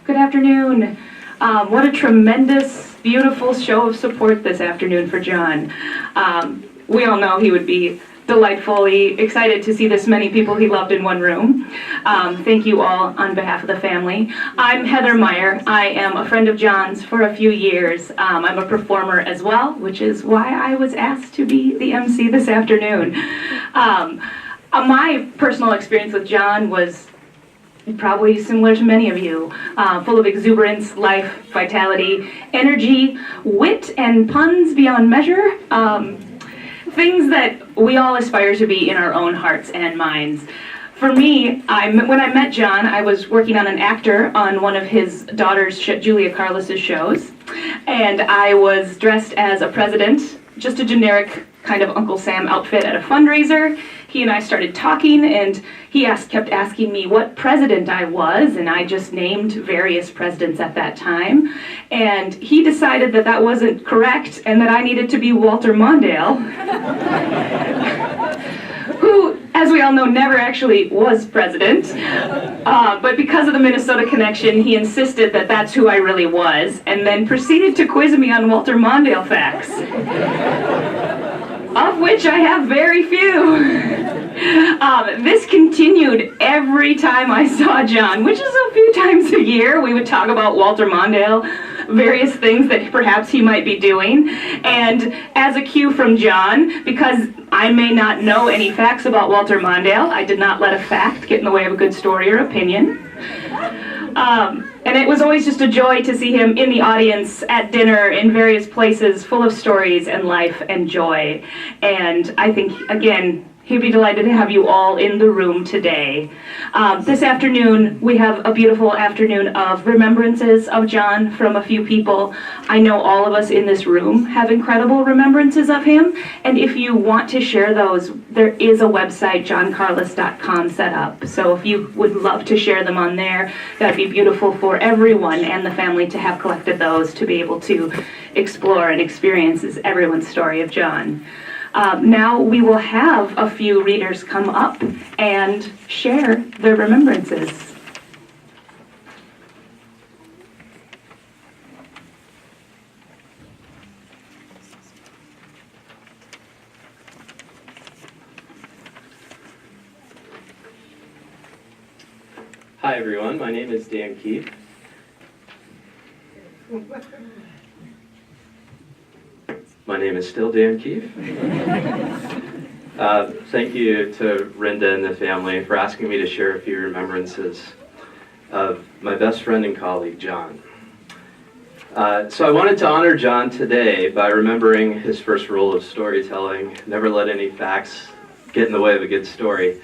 Good afternoon. What a tremendous, beautiful show of support this afternoon for John. We all know he would be delightfully excited to see this many people he loved in one room. Thank you all on behalf of the family. I'm Heather Meyer. I am a friend of John's for a few years. I'm a performer as well, which is why I was asked to be the MC this afternoon. My personal experience with John was probably similar to many of you, full of exuberance, life, vitality, energy, wit, and puns beyond measure. Things that we all aspire to be in our own hearts and minds. For me, when I met John, I was working on an actor on one of his daughter's, Julia Carlis's shows, and I was dressed as a president, just a generic kind of Uncle Sam outfit at a fundraiser. He and I started talking, and he kept asking me what president I was, and I just named various presidents at that time. And he decided that that wasn't correct, and that I needed to be Walter Mondale, who, as we all know, never actually was president. But because of the Minnesota connection, he insisted that that's who I really was, and then proceeded to quiz me on Walter Mondale facts, of which I have very few. This continued every time I saw John, which is a few times a year. We would talk about Walter Mondale, various things that perhaps he might be doing. And as a cue from John, because I may not know any facts about Walter Mondale, I did not let a fact get in the way of a good story or opinion. And it was always just a joy to see him in the audience, at dinner, in various places, full of stories and life and joy. And I think, again, he'd be delighted to have you all in the room today. This afternoon, we have a beautiful afternoon of remembrances of John from a few people. I know all of us in this room have incredible remembrances of him, and if you want to share those, there is a website, johncarlis.com, set up. So if you would love to share them on there, that'd be beautiful for everyone and the family to have collected those, to be able to explore and experience everyone's story of John. Now we will have a few readers come up and share their remembrances. Hi everyone, my name is Dan Keefe. My name is still Dan Keefe. Thank you to Rinda and the family for asking me to share a few remembrances of my best friend and colleague, John. So I wanted to honor John today by remembering his first rule of storytelling: never let any facts get in the way of a good story.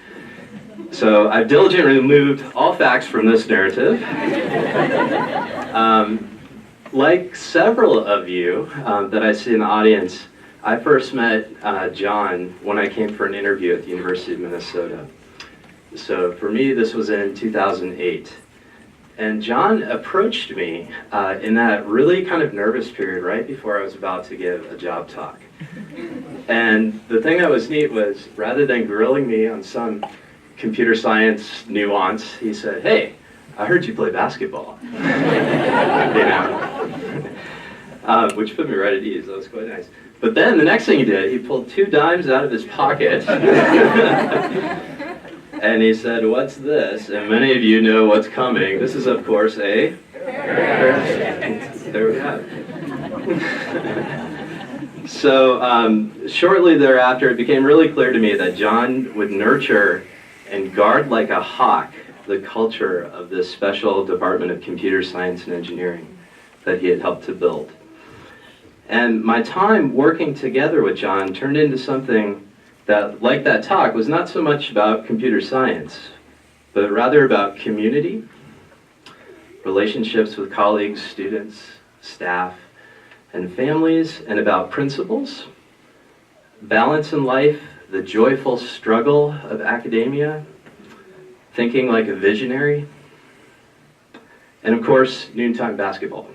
So I've diligently removed all facts from this narrative. Like several of you that I see in the audience, I first met John when I came for an interview at the University of Minnesota. So for me, this was in 2008. And John approached me in that really kind of nervous period right before I was about to give a job talk. And the thing that was neat was, rather than grilling me on some computer science nuance, he said, "Hey, I heard you play basketball." You know? Which put me right at ease. That was quite nice. But then the next thing he did, he pulled 2 dimes out of his pocket. And he said, "What's this?" And many of you know what's coming. This is, of course, a there we have it. So shortly thereafter, it became really clear to me that John would nurture and guard like a hawk the culture of this special department of computer science and engineering that he had helped to build. And my time working together with John turned into something that, like that talk, was not so much about computer science, but rather about community, relationships with colleagues, students, staff, and families, and about principles, balance in life, the joyful struggle of academia, thinking like a visionary, and of course, noontime basketball.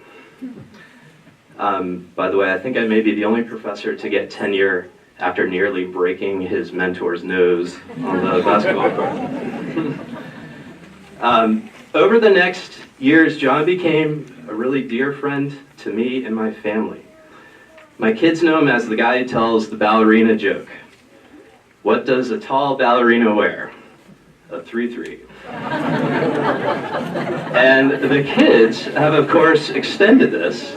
By the way, I think I may be the only professor to get tenure after nearly breaking his mentor's nose on the basketball court. Over the next years, John became a really dear friend to me and my family. My kids know him as the guy who tells the ballerina joke. What does a tall ballerina wear? A 3-3. And the kids have, of course, extended this.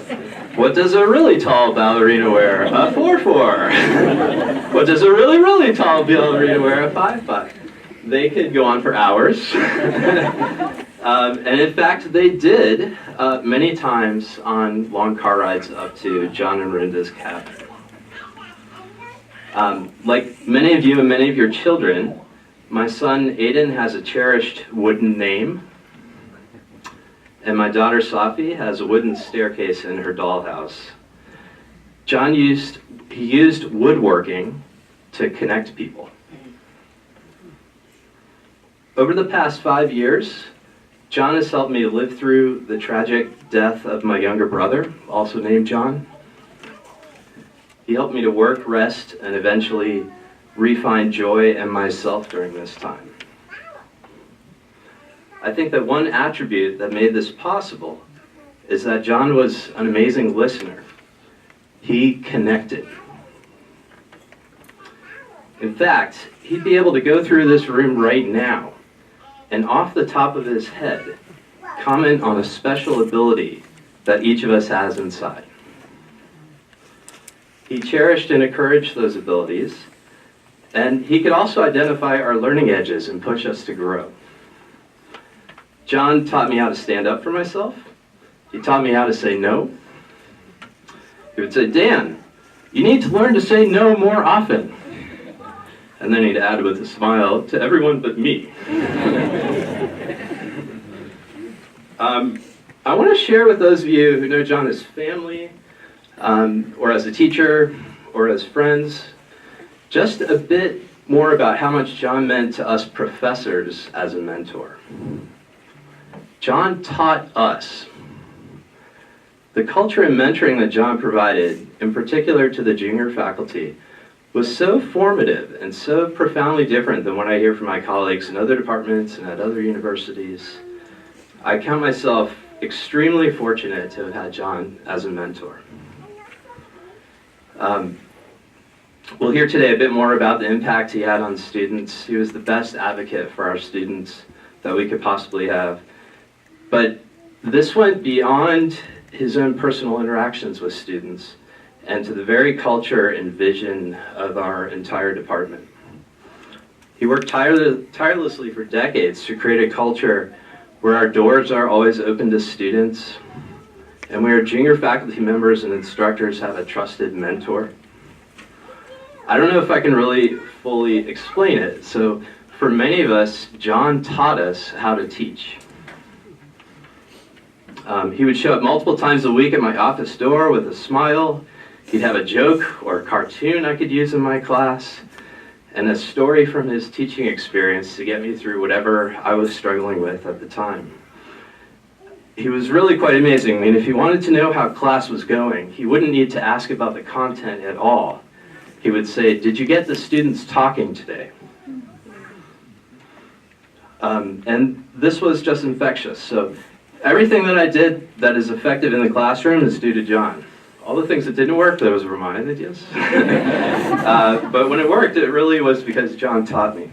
What does a really tall ballerina wear? A 4-4. What does a really, really tall ballerina wear? A 5-5. They could go on for hours. And in fact, they did many times on long car rides up to John and Rinda's cabin. Like many of you and many of your children, my son Aiden has a cherished wooden name, and my daughter Safi has a wooden staircase in her dollhouse. John used woodworking to connect people. Over the past 5 years, John has helped me live through the tragic death of my younger brother, also named John. He helped me to work, rest, and eventually refine joy and myself during this time. I think that one attribute that made this possible is that John was an amazing listener. He connected. In fact, he'd be able to go through this room right now and off the top of his head comment on a special ability that each of us has inside. He cherished and encouraged those abilities, and he could also identify our learning edges and push us to grow. John taught me how to stand up for myself. He taught me how to say no. He would say, Dan, you need to learn to say no more often. And then he'd add with a smile, to everyone but me. I want to share with those of you who know John as family, or as a teacher, or as friends, just a bit more about how much John meant to us professors as a mentor. John taught us. The culture and mentoring that John provided, in particular to the junior faculty, was so formative and so profoundly different than what I hear from my colleagues in other departments and at other universities. I count myself extremely fortunate to have had John as a mentor. We'll hear today a bit more about the impact he had on students. He was the best advocate for our students that we could possibly have. But this went beyond his own personal interactions with students and to the very culture and vision of our entire department. He worked tirelessly for decades to create a culture where our doors are always open to students and where junior faculty members and instructors have a trusted mentor. I don't know if I can really fully explain it. So for many of us, John taught us how to teach. He would show up multiple times a week at my office door with a smile. He'd have a joke or a cartoon I could use in my class, and a story from his teaching experience to get me through whatever I was struggling with at the time. He was really quite amazing. I mean, if he wanted to know how class was going, he wouldn't need to ask about the content at all. He would say, "Did you get the students talking today?" And this was just infectious. So everything that I did that is effective in the classroom is due to John. All the things that didn't work, those were my ideas. But when it worked, it really was because John taught me.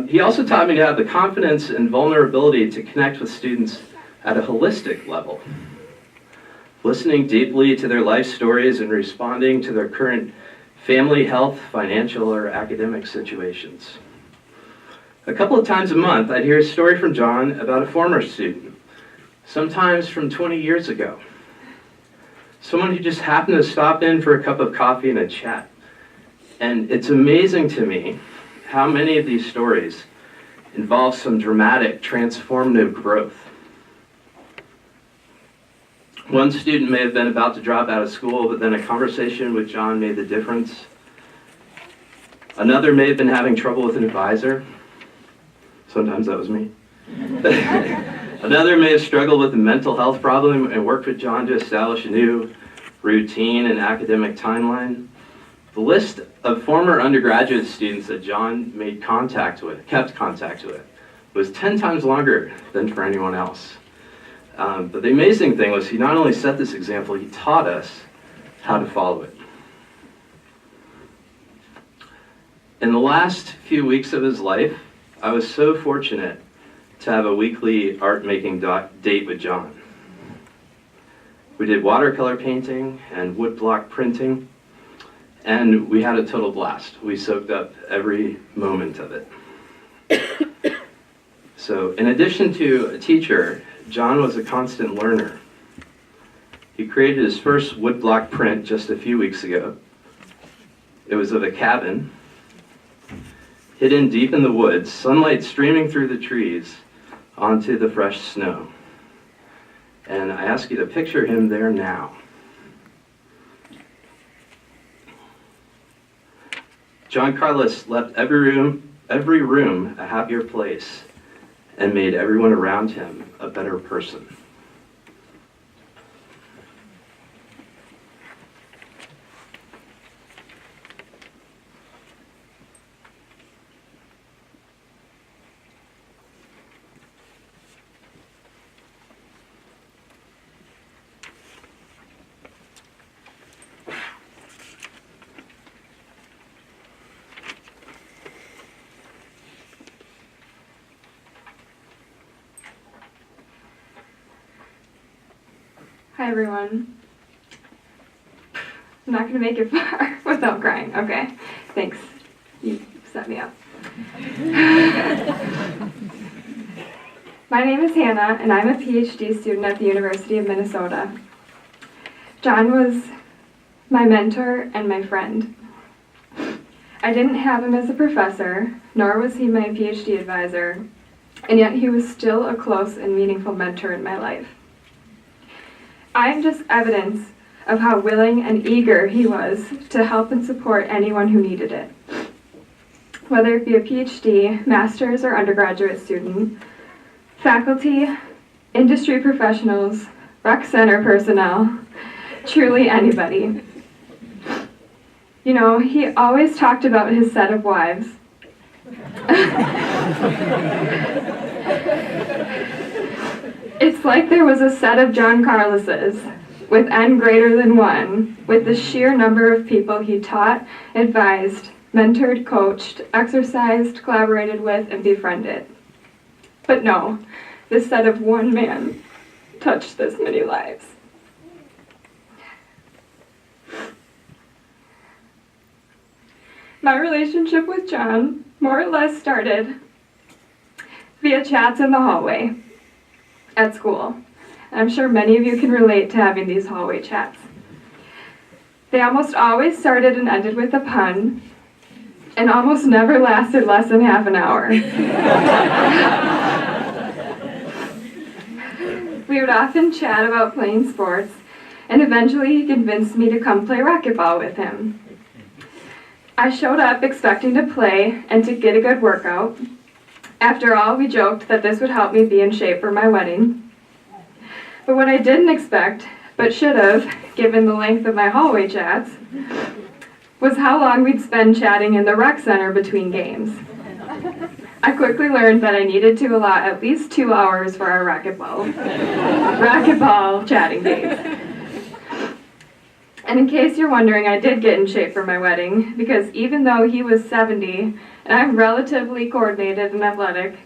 He also taught me to have the confidence and vulnerability to connect with students at a holistic level, listening deeply to their life stories and responding to their current family, health, financial, or academic situations. A couple of times a month, I'd hear a story from John about a former student, sometimes from 20 years ago. Someone who just happened to stop in for a cup of coffee and a chat. And it's amazing to me how many of these stories involved some dramatic, transformative growth. One student may have been about to drop out of school, but then a conversation with John made the difference. Another may have been having trouble with an advisor. Sometimes that was me. Another may have struggled with a mental health problem and worked with John to establish a new routine and academic timeline. The list of former undergraduate students that John kept contact with, was 10 times longer than for anyone else. But the amazing thing was he not only set this example, he taught us how to follow it. In the last few weeks of his life, I was so fortunate to have a weekly art-making date with John. We did watercolor painting and woodblock printing, and we had a total blast. We soaked up every moment of it. So, in addition to a teacher, John was a constant learner. He created his first woodblock print just a few weeks ago. It was of a cabin, hidden deep in the woods, sunlight streaming through the trees onto the fresh snow. And I ask you to picture him there now. John Carlis left every room a happier place and made everyone around him a better person. Hi everyone. I'm not gonna make it far without crying. Okay, thanks. You set me up. My name is Hannah, and I'm a PhD student at the University of Minnesota. John was my mentor and my friend. I didn't have him as a professor, nor was he my PhD advisor, and yet he was still a close and meaningful mentor in my life. I am just evidence of how willing and eager he was to help and support anyone who needed it. Whether it be a PhD, master's, or undergraduate student, faculty, industry professionals, rec center personnel, truly anybody. You know, he always talked about his set of wives. It's like there was a set of John Carlises, with n greater than 1, with the sheer number of people he taught, advised, mentored, coached, exercised, collaborated with, and befriended. But no, this set of one man touched this many lives. My relationship with John more or less started via chats in the hallway at school. I'm sure many of you can relate to having these hallway chats. They almost always started and ended with a pun, and almost never lasted less than half an hour. We would often chat about playing sports, and eventually he convinced me to come play racquetball with him. I showed up expecting to play and to get a good workout. After all, we joked that this would help me be in shape for my wedding. But what I didn't expect, but should have, given the length of my hallway chats, was how long we'd spend chatting in the rec center between games. I quickly learned that I needed to allot at least 2 hours for our racquetball chatting days. And in case you're wondering, I did get in shape for my wedding, because even though he was 70 and I'm relatively coordinated and athletic,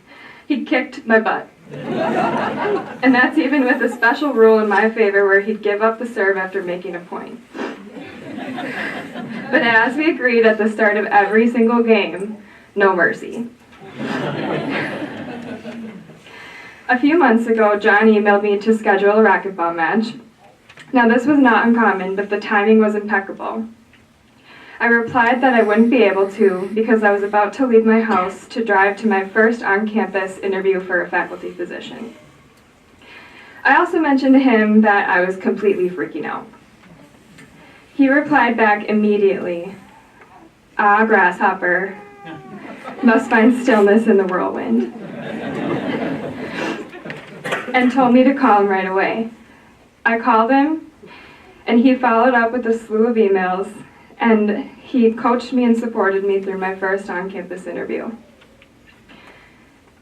he kicked my butt. And that's even with a special rule in my favor where he'd give up the serve after making a point. But as we agreed at the start of every single game, no mercy. A few months ago, John emailed me to schedule a racquetball match. Now, this was not uncommon, but the timing was impeccable. I replied that I wouldn't be able to because I was about to leave my house to drive to my first on-campus interview for a faculty position. I also mentioned to him that I was completely freaking out. He replied back immediately, "Ah, grasshopper, must find stillness in the whirlwind," and told me to call him right away. I called him, and he followed up with a slew of emails, and he coached me and supported me through my first on-campus interview.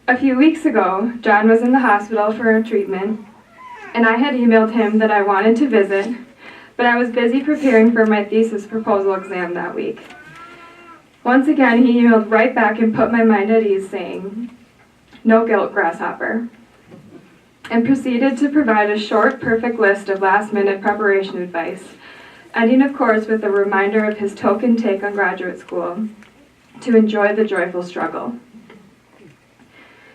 A few weeks ago, John was in the hospital for a treatment, and I had emailed him that I wanted to visit, but I was busy preparing for my thesis proposal exam that week. Once again, he emailed right back and put my mind at ease, saying, "No guilt, grasshopper," and proceeded to provide a short, perfect list of last-minute preparation advice, ending, of course, with a reminder of his token take on graduate school, to enjoy the joyful struggle.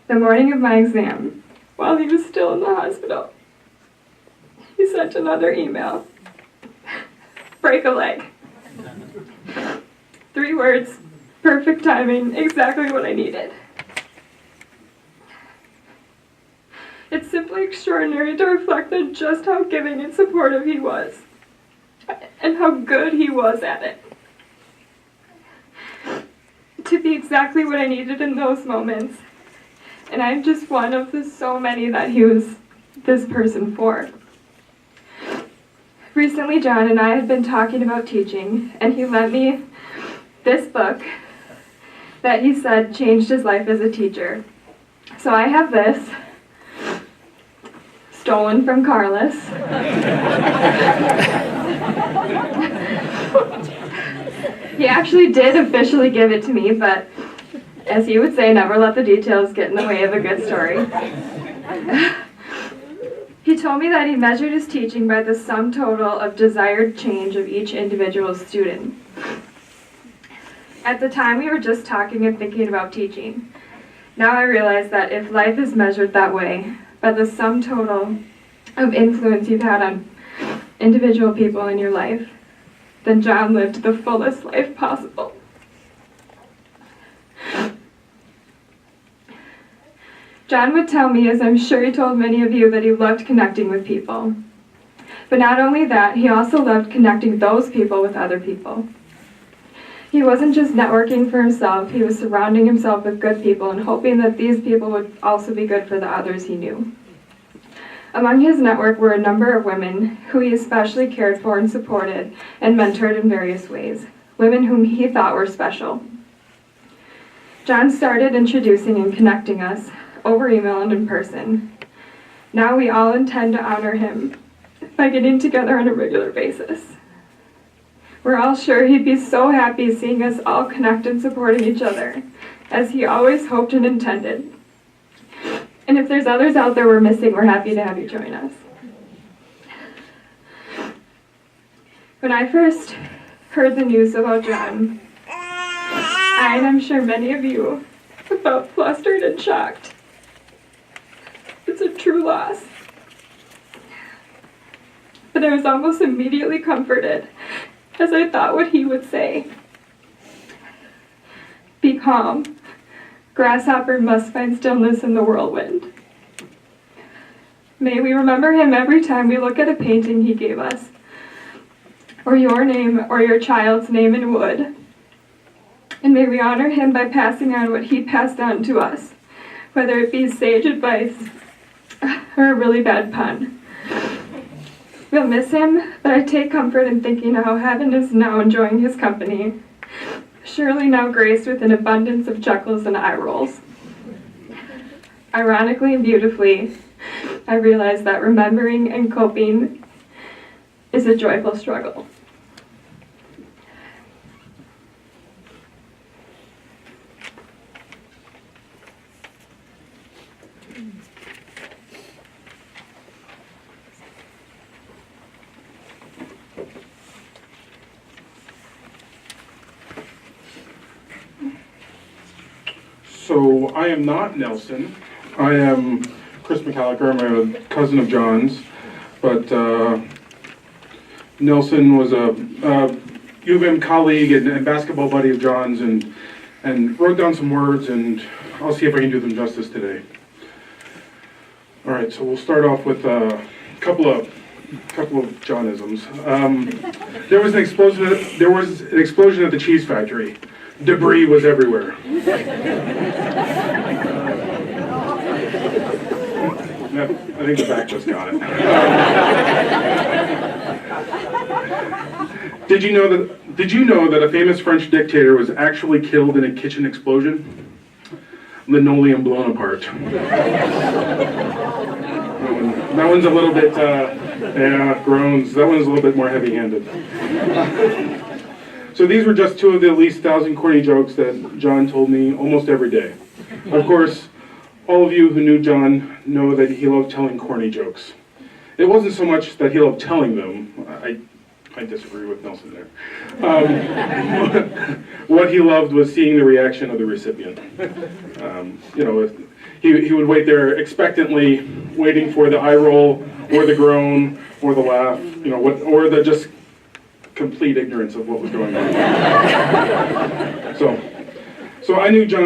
The morning of my exam, while he was still in the hospital, he sent another email. "Break a leg." 3 words, perfect timing, exactly what I needed. It's simply extraordinary to reflect on just how giving and supportive he was, and how good he was at it. To be exactly what I needed in those moments, and I'm just one of the so many that he was this person for. Recently, John and I had been talking about teaching, and he lent me this book that he said changed his life as a teacher. So I have this, stolen from Carlis. He actually did officially give it to me, but as he would say, never let the details get in the way of a good story. He told me that he measured his teaching by the sum total of desired change of each individual student. At the time, we were just talking and thinking about teaching. Now I realize that if life is measured that way, by the sum total of influence you've had on individual people in your life, then John lived the fullest life possible. John would tell me, as I'm sure he told many of you, that he loved connecting with people. But not only that, he also loved connecting those people with other people. He wasn't just networking for himself, he was surrounding himself with good people and hoping that these people would also be good for the others he knew. Among his network were a number of women who he especially cared for and supported and mentored in various ways, women whom he thought were special. John started introducing and connecting us over email and in person. Now we all intend to honor him by getting together on a regular basis. We're all sure he'd be so happy seeing us all connect and supporting each other, as he always hoped and intended. And if there's others out there we're missing, we're happy to have you join us. When I first heard the news about John, I, and I'm sure many of you, felt flustered and shocked. It's a true loss. But I was almost immediately comforted as I thought what he would say. "Be calm. Grasshopper must find stillness in the whirlwind." May we remember him every time we look at a painting he gave us, or your name or your child's name in wood. And may we honor him by passing on what he passed on to us, whether it be sage advice or a really bad pun. We'll miss him, but I take comfort in thinking how heaven is now enjoying his company, surely now graced with an abundance of chuckles and eye rolls. Ironically and beautifully, I realize that remembering and coping is a joyful struggle. So I am not Nelson. I am Chris McCallicker. I'm a cousin of John's. But Nelson was U of M colleague and basketball buddy of John's, and wrote down some words, and I'll see if I can do them justice today. All right, so we'll start off with a couple of Johnisms. There was an explosion. At the cheese factory. Debris was everywhere. I think the back just got it. Did you know that a famous French dictator was actually killed in a kitchen explosion? Linoleum blown apart. That one's a little bit, groans. That one's a little bit more heavy-handed. So these were just two of the at least 1,000 corny jokes that John told me almost every day. Of course, all of you who knew John know that he loved telling corny jokes. It wasn't so much that he loved telling them. I disagree with Nelson there. What he loved was seeing the reaction of the recipient. He would wait there expectantly, waiting for the eye roll, or the groan, or the laugh, or the just complete ignorance of what was going on. So I knew John